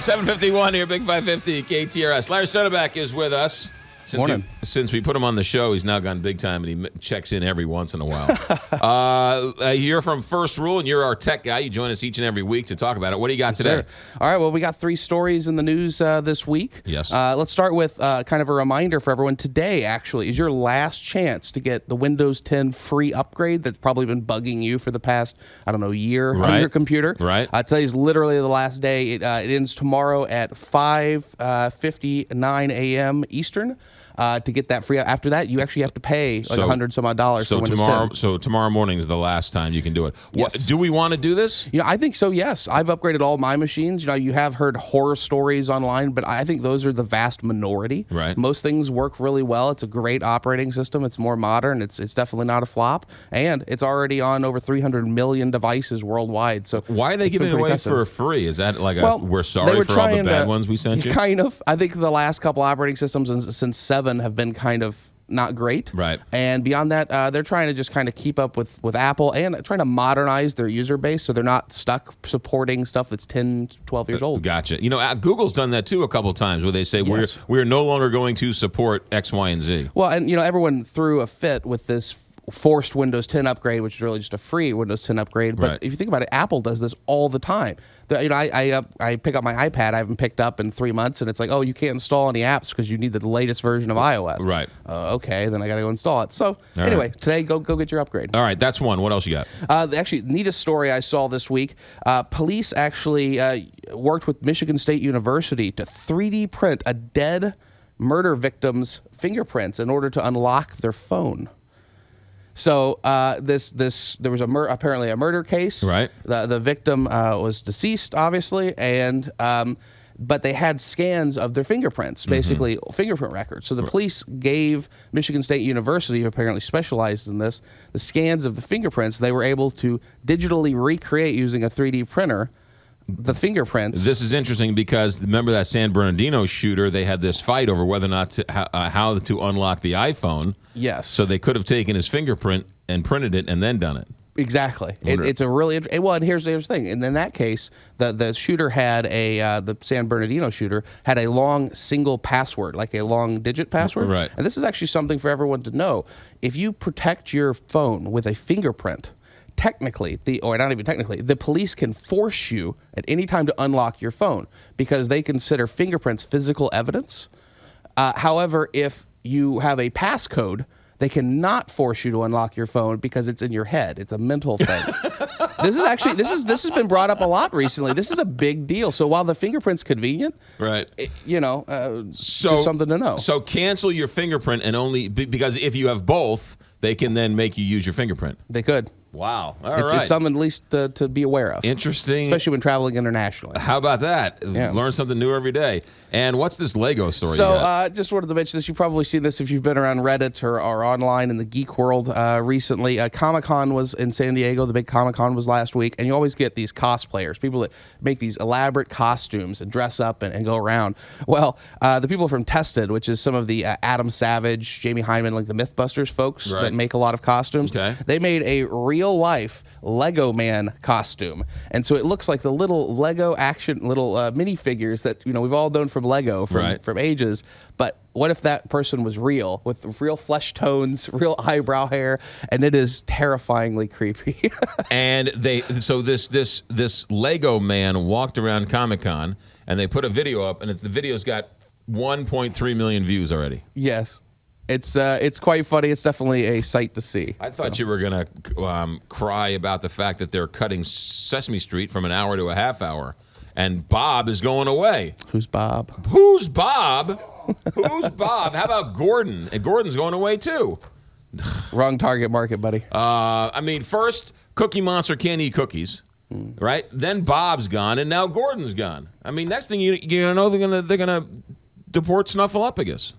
7:51 here, Big 550 KTRS. Larry Soderback is with us. Since we put him on the show, he's now gone big time, and he checks in every once in a while. You're from First Rule, and you're our tech guy. You join us each and every week to talk about it. What do you got today? Sir. All right, well, we got 3 stories in the news this week. Yes. Let's start with kind of a reminder for everyone. Today, actually, is your last chance to get the Windows 10 free upgrade that's probably been bugging you for the past, year on your computer. Right. Today is literally the last day. It ends tomorrow at 5:59 a.m. Eastern. To get that free. After that, you actually have to pay like $100 some odd dollars for Windows 10. So tomorrow morning is the last time you can do it. Yes. Do we want to do this? I think so, yes. I've upgraded all my machines. You have heard horror stories online, but I think those are the vast minority. Right. Most things work really well. It's a great operating system. It's more modern. It's definitely not a flop. And it's already on over 300 million devices worldwide. So why are they giving it away for free? Is that like we're sorry for all the bad ones we sent you? Kind of. I think the last couple operating systems since 7 have been kind of not great. Right. And beyond that, they're trying to just kind of keep up with Apple and trying to modernize their user base so they're not stuck supporting stuff that's 10, 12 years old. Gotcha. Google's done that too a couple times where they say we're no longer going to support X, Y, and Z. Well, and everyone threw a fit with this forced Windows 10 upgrade, which is really just a free Windows 10 upgrade. But if you think about it, Apple does this all the time. I pick up my iPad I haven't picked up in 3 months, and it's like, oh, you can't install any apps because you need the latest version of iOS. Right. Okay, then I got to go install it. So anyway, today, go get your upgrade. All right, that's one. What else you got? Actually, neatest story I saw this week. Police actually worked with Michigan State University to 3D print a dead murder victim's fingerprints in order to unlock their phone. So there was apparently a murder case. Right. The victim was deceased, obviously, and but they had scans of their fingerprints, basically fingerprint records. So the police gave Michigan State University, who apparently specialized in this, the scans of the fingerprints. They were able to digitally recreate using a 3D printer the fingerprints. This is interesting because remember that San Bernardino shooter, they had this fight over whether or not how to unlock the iPhone. Yes. So they could have taken his fingerprint and printed it and then done it. Exactly. It's a really well. And here's the thing. And in that case, the shooter had the San Bernardino shooter had a long single password, like a long digit password. Right. And this is actually something for everyone to know. If you protect your phone with a fingerprint, technically, the police can force you at any time to unlock your phone because they consider fingerprints physical evidence. However, if you have a passcode, they cannot force you to unlock your phone because it's in your head. It's a mental thing. This has been brought up a lot recently. This is a big deal. So while the fingerprint's convenient, right? Just something to know. So cancel your fingerprint and only because if you have both, they can then make you use your fingerprint. They could. Wow. It's something at least to be aware of. Interesting. Especially when traveling internationally. How about that? Yeah. Learn something new every day. And what's this Lego story? So just wanted to mention this. You've probably seen this if you've been around Reddit or online in the geek world recently. Comic-Con was in San Diego. The big Comic-Con was last week. And you always get these cosplayers, people that make these elaborate costumes and dress up and go around. Well, the people from Tested, which is some of the Adam Savage, Jamie Hyneman, like the Mythbusters folks that make a lot of costumes, they made a real-life Lego Man costume. And so it looks like the little Lego action, little minifigures that we've all known from Lego from ages. But what if that person was real, with real flesh tones, real eyebrow hair, and it is terrifyingly creepy. And this Lego man walked around Comic-Con, and they put a video up, and the video's got 1.3 million views already. Yes. It's quite funny. It's definitely a sight to see. I thought you were going to cry about the fact that they're cutting Sesame Street from an hour to a half hour, and Bob is going away. Who's Bob? Who's Bob? Who's Bob? How about Gordon? And Gordon's going away too. Wrong target market, buddy. First, Cookie Monster can't eat cookies, right? Then Bob's gone, and now Gordon's gone. Next thing you know, they're gonna deport Snuffleupagus.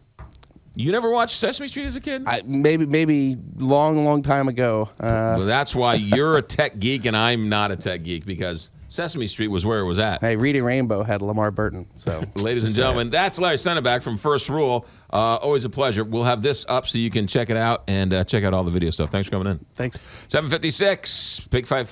You never watched Sesame Street as a kid? Maybe long time ago. Well, that's why you're a tech geek and I'm not a tech geek, because Sesame Street was where it was at. Hey, Reading Rainbow had Lamar Burton. So, ladies and gentlemen, that's Larry Soderback from First Rule. Always a pleasure. We'll have this up so you can check it out and check out all the video stuff. Thanks for coming in. Thanks. 7:56, Big 550.